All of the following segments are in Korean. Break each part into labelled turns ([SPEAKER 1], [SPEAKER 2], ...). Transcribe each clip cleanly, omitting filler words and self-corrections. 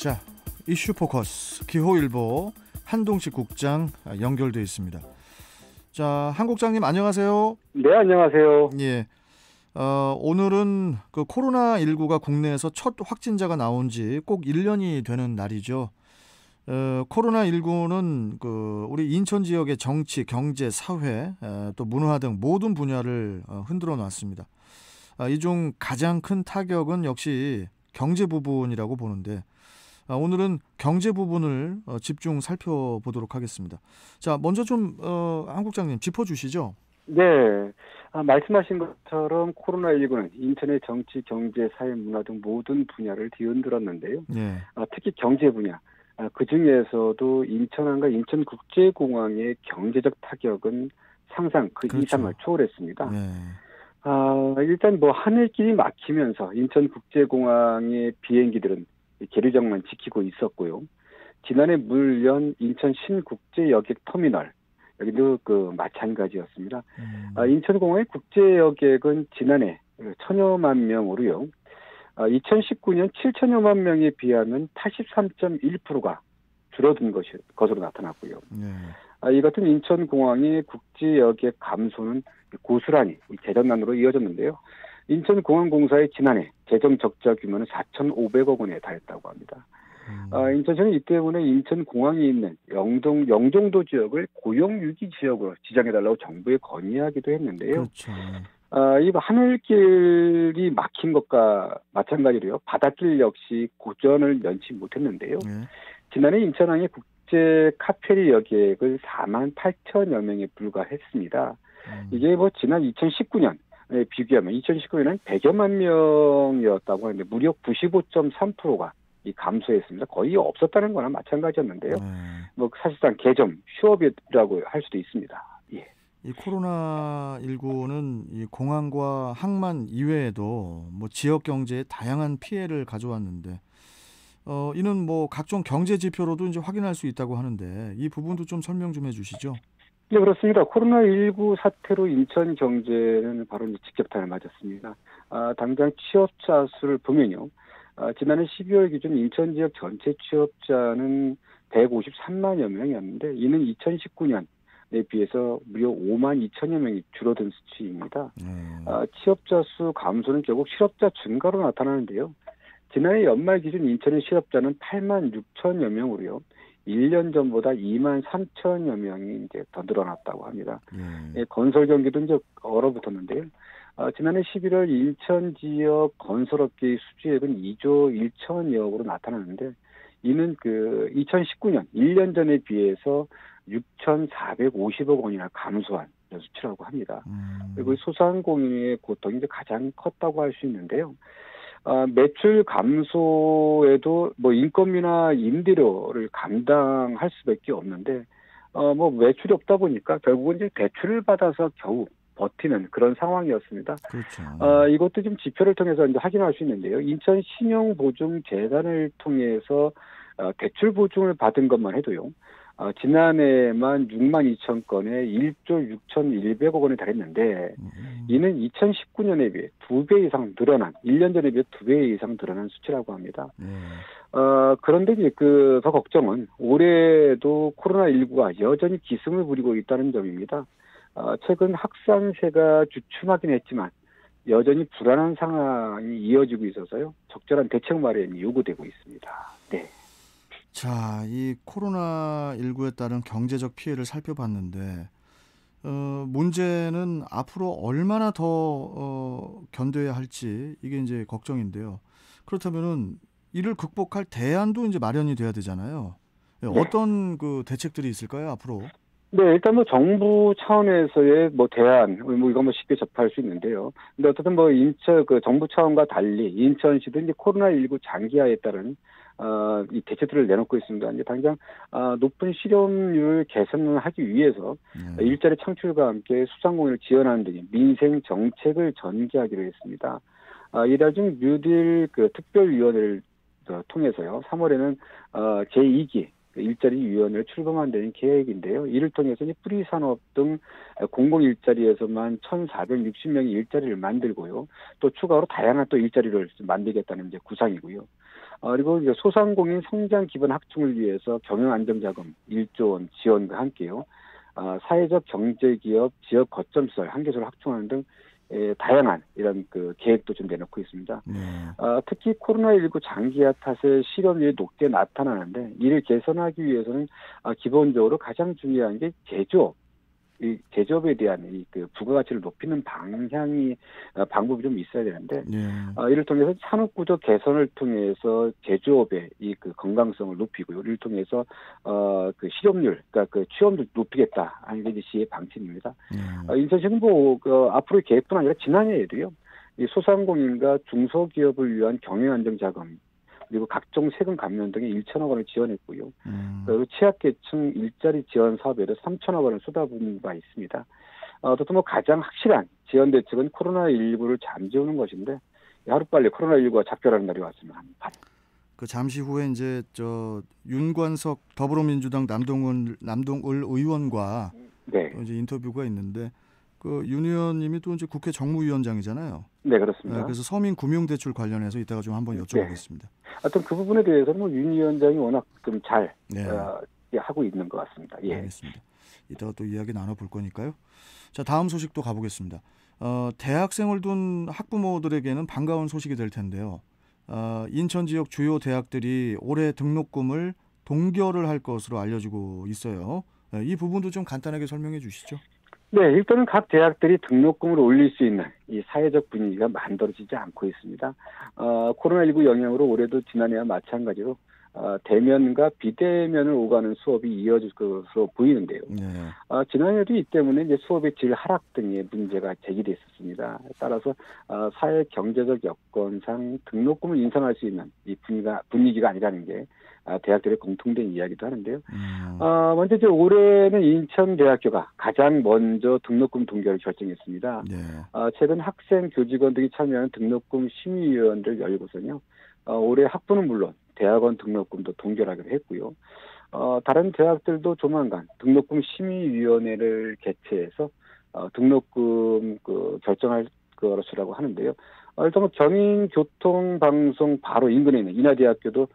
[SPEAKER 1] 자, 이슈 포커스 기호일보 한동식 국장 연결돼 있습니다. 자, 한 국장님 안녕하세요.
[SPEAKER 2] 네, 안녕하세요.
[SPEAKER 1] 예. 오늘은 그 코로나19가 국내에서 첫 확진자가 나온 지 꼭 1년이 되는 날이죠. 코로나19는 그 우리 인천 지역의 정치, 경제, 사회, 또 문화 등 모든 분야를 흔들어 놨습니다. 이 중 가장 큰 타격은 역시 경제 부분이라고 보는데 오늘은 경제 부분을 집중 살펴보도록 하겠습니다. 자, 먼저 좀 한 국장님 짚어주시죠.
[SPEAKER 2] 네, 말씀하신 것처럼 코로나19는 인천의 정치, 경제, 사회, 문화 등 모든 분야를 뒤흔들었는데요.
[SPEAKER 1] 예.
[SPEAKER 2] 특히 경제 분야, 그중에서도 인천항과 인천국제공항의 경제적 타격은 상상 그
[SPEAKER 1] 그렇죠.
[SPEAKER 2] 이상을 초월했습니다.
[SPEAKER 1] 예.
[SPEAKER 2] 일단 하늘길이 막히면서 인천국제공항의 비행기들은 계류장만 지키고 있었고요. 지난해 물연 인천 신국제여객 터미널, 여기도 마찬가지였습니다. 인천공항의 국제여객은 지난해 1,000여만 명으로요. 2019년 7천여만 명에 비하면 83.1%가 줄어든 것으로 나타났고요. 이 같은 인천공항의 국제여객 감소는 고스란히 재정난으로 이어졌는데요. 인천공항공사의 지난해 재정 적자 규모는 4,500억 원에 달했다고 합니다. 인천시는 이 때문에 인천공항이 있는 영종도 지역을 고용유기 지역으로 지정해달라고 정부에 건의하기도 했는데요.
[SPEAKER 1] 그렇죠.
[SPEAKER 2] 이 하늘길이 막힌 것과 마찬가지로요. 바닷길 역시 고전을 면치 못했는데요. 지난해 인천항의 국제 카페리 여객을 4만 8천여 명에 불과했습니다. 이게 지난 2019년 비교하면 2019년은 100여만 명이었다고 하는데 무려 95.3%가 감소했습니다. 거의 없었다는 거나 마찬가지였는데요. 사실상 개점, 휴업이라고 할 수도 있습니다. 예.
[SPEAKER 1] 이 코로나19는 이 공항과 항만 이외에도 지역 경제에 다양한 피해를 가져왔는데 이는 각종 경제 지표로도 이제 확인할 수 있다고 하는데 이 부분도 좀 설명 좀 해주시죠.
[SPEAKER 2] 네, 그렇습니다. 코로나19 사태로 인천 경제는 바로 직격탄을 맞았습니다. 당장 취업자 수를 보면요. 지난해 12월 기준 인천 지역 전체 취업자는 153만여 명이었는데 이는 2019년에 비해서 무려 5만 2천여 명이 줄어든 수치입니다. 취업자 수 감소는 결국 실업자 증가로 나타나는데요. 지난해 연말 기준 인천의 실업자는 8만 6천여 명으로요. 1년 전보다 2만 3천여 명이 이제 더 늘어났다고 합니다. 건설 경기도 이제 얼어붙었는데요. 지난해 11월 인천 지역 건설업계의 수주액은 2조 1천여억으로 나타나는데 이는 2019년 1년 전에 비해서 6,450억 원이나 감소한 수치라고 합니다. 그리고 소상공인의 고통이 이제 가장 컸다고 할 수 있는데요. 매출 감소에도 인건비나 임대료를 감당할 수밖에 없는데 매출이 없다 보니까 결국은 이제 대출을 받아서 겨우 버티는 그런 상황이었습니다.
[SPEAKER 1] 그렇죠.
[SPEAKER 2] 이것도 좀 지표를 통해서 이제 확인할 수 있는데요. 인천 신용보증재단을 통해서 대출 보증을 받은 것만 해도요. 지난해만 6만 2천 건에 1조 6,100억 원에 달했는데 이는 2019년에 비해 2배 이상 늘어난 1년 전에 비해 2배 이상 늘어난 수치라고 합니다. 그런데 이제 더 걱정은 올해도 코로나19가 여전히 기승을 부리고 있다는 점입니다. 최근 확산세가 주춤하긴 했지만 여전히 불안한 상황이 이어지고 있어서요. 적절한 대책 마련이 요구되고 있습니다. 네.
[SPEAKER 1] 자, 이 코로나19에 따른 경제적 피해를 살펴봤는데 문제는 앞으로 얼마나 더 견뎌야 할지 이게 이제 걱정인데요. 그렇다면은 이를 극복할 대안도 이제 마련이 돼야 되잖아요. 어떤 대책들이 있을까요, 앞으로?
[SPEAKER 2] 네, 일단 정부 차원에서의 대안, 이거 쉽게 접할 수 있는데요. 근데 어쨌든 인천, 정부 차원과 달리 인천시도 이제 코로나19 장기화에 따른 이 대책들을 내놓고 있습니다. 이제 당장 높은 실업률 개선을 하기 위해서 일자리 창출과 함께 소상공인을 지원하는 등 민생 정책을 전개하기로 했습니다. 이달 중 뉴딜 특별위원회를 통해서요. 3월에는 제2기 일자리위원회를 출범한다는 계획인데요. 이를 통해서 뿌리산업 등 공공 일자리에서만 1,460명의 일자리를 만들고요. 또 추가로 다양한 또 일자리를 만들겠다는 이제 구상이고요. 그리고 이제 소상공인 성장 기반 확충을 위해서 경영 안정자금 1조 원 지원과 함께요. 사회적 경제기업 지역 거점 시설 한 개소를 확충하는 등 다양한 이런 그 계획도 좀 내놓고 있습니다. 특히 코로나19 장기화 탓에 실업률이 높게 나타나는데 이를 개선하기 위해서는 기본적으로 가장 중요한 게 이 제조업에 대한 이 그 부가가치를 높이는 방법이 좀 있어야 되는데 이를 통해서 산업구조 개선을 통해서 제조업의 이 그 건강성을 높이고요. 이를 통해서 그 실업률, 그러니까 그 취업률 높이겠다 하는 게 시의 방침입니다. 인천시는 앞으로의 계획뿐 아니라 지난해에도요. 이 소상공인과 중소기업을 위한 경영안정자금 그리고 각종 세금 감면 등에 1천억 원을 지원했고요. 그리고 취약계층 일자리 지원 사업에도 3천억 원을 쏟아부은 바 있습니다. 또 가장 확실한 지원 대책은 코로나19를 잠재우는 것인데 하루빨리 코로나19가 작별하는 날이 왔으면 합니다.
[SPEAKER 1] 그 잠시 후에 이제 윤관석 더불어민주당 남동을 의원과 또 이제 인터뷰가 있는데 윤 의원님이 또 이제 국회 정무위원장이잖아요.
[SPEAKER 2] 네, 그렇습니다.
[SPEAKER 1] 그래서 서민 금융대출 관련해서 이따가 좀 한번 여쭤보겠습니다.
[SPEAKER 2] 하여튼 그 부분에 대해서는 윤 위원장이 워낙 좀 잘 하고 있는 것 같습니다. 예.
[SPEAKER 1] 알겠습니다. 이따가 또 이야기 나눠볼 거니까요. 자, 다음 소식도 가보겠습니다. 대학생을 둔 학부모들에게는 반가운 소식이 될 텐데요. 인천 지역 주요 대학들이 올해 등록금을 동결을 할 것으로 알려지고 있어요. 이 부분도 좀 간단하게 설명해 주시죠.
[SPEAKER 2] 네, 일단은 각 대학들이 등록금을 올릴 수 있는 이 사회적 분위기가 만들어지지 않고 있습니다. 코로나19 영향으로 올해도 지난해와 마찬가지로 대면과 비대면을 오가는 수업이 이어질 것으로 보이는데요. 지난해도 이 때문에 이제 수업의 질 하락 등의 문제가 제기됐었습니다. 따라서 사회 경제적 여건상 등록금을 인상할 수 있는 이 분위기가 아니라는 게 대학들의 공통된 이야기도 하는데요. 먼저 이제 올해는 인천대학교가 가장 먼저 등록금 동결을 결정했습니다. 최근 학생, 교직원 등이 참여하는 등록금 심의위원회를 열고서요. 올해 학부는 물론 대학원 등록금도 동결하기로 했고요. 다른 대학들도 조만간 등록금 심의위원회를 개최해서 등록금 결정할 것이라고 하는데요. 일단 경인교통방송 바로 인근에 있는 인하대학교도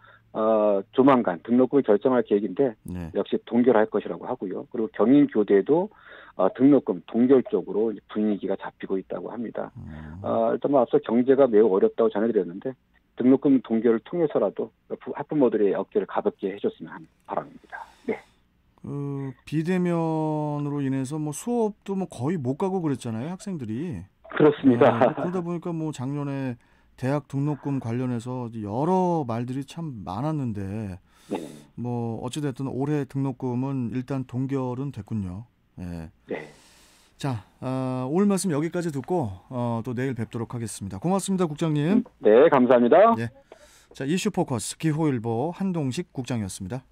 [SPEAKER 2] 조만간 등록금을 결정할 계획인데 역시 동결할 것이라고 하고요. 그리고 경인교대도 등록금 동결 쪽으로 분위기가 잡히고 있다고 합니다. 일단 앞서 경제가 매우 어렵다고 전해드렸는데 등록금 동결을 통해서라도 학부모들의 어깨를 가볍게 해줬으면 하는 바람입니다. 네.
[SPEAKER 1] 비대면으로 인해서 수업도 거의 못 가고 그랬잖아요, 학생들이.
[SPEAKER 2] 그렇습니다.
[SPEAKER 1] 그러다 보니까 작년에 대학 등록금 관련해서 여러 말들이 참 많았는데 어찌됐든 올해 등록금은 일단 동결은 됐군요. 네. 자, 오늘 말씀 여기까지 듣고 또 내일 뵙도록 하겠습니다. 고맙습니다, 국장님.
[SPEAKER 2] 네, 감사합니다.
[SPEAKER 1] 자, 이슈 포커스 기호일보 한동식 국장이었습니다.